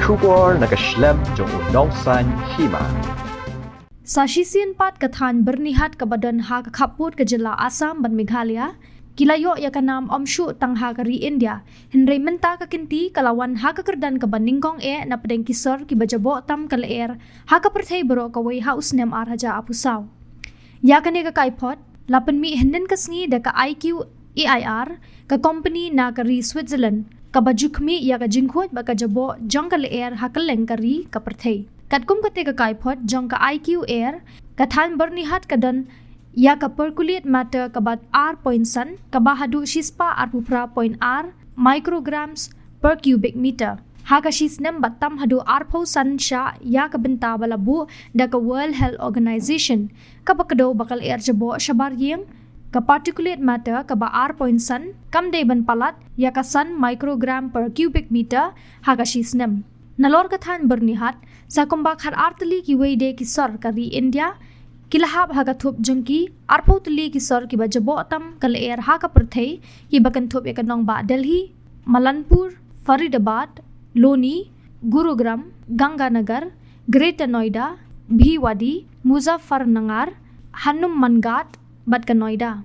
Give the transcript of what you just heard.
Shubor nakaslem jong unong san Hima. Sa sisian pat ka Thaiñ Byrnihat ka badan ha ka khaput ka jila Assam ban Meghalaya, kilayo ya ka nam omshu tang ha ka ri India, hinray menta ka kinti kalawan ha ka kerdan ka ban Nyngkong na padeng kisor ki Jingjaboh tam ka Lyer, ha ka Pyrthei baro ka way ha Snem haja apusaw. Ya ka ne ka kaipot, lapan mi hinden kasngi da ka IQ EIR, ka company na ka ri Switzerland, ka bajukmi ya ka jingkhot ba ka Jingjaboh jong ka Lyer ha ka leng ka ri ka Pyrthei. Katkum kate ka kaipot jong ka IQ Air ka Thaiñ Byrnihat ka dan ya ka percolate matter ka bat R point san ka bahadu shispa R pupra point R micrograms per cubic meter. Ha ka Snem batam hadu R po san sya ya ka benta balabu da ka World Health Organization ka bakado bakal air Jingjaboh syabar yang ka particulate matter ka ba R point san kam day ban palat ya ka san microgram per cubic meter ha ka Snem. Nalor ka Thaiñ Byrnihat sa kumbak har artali ki wede ki sor ka ri India kilahab ha ka thup jungki arpo tali ki sor ki ba Jingjaboh tam ka Lyer ha ka Pyrthei ki bakan thup ya ka nong ba Delhi, Malanpur, Faridabad, Loni, Gurugram, Ganganagar, Greater Noida, Bhiwadi, Muzaffarnagar, Hanumangat, bat ka Noida.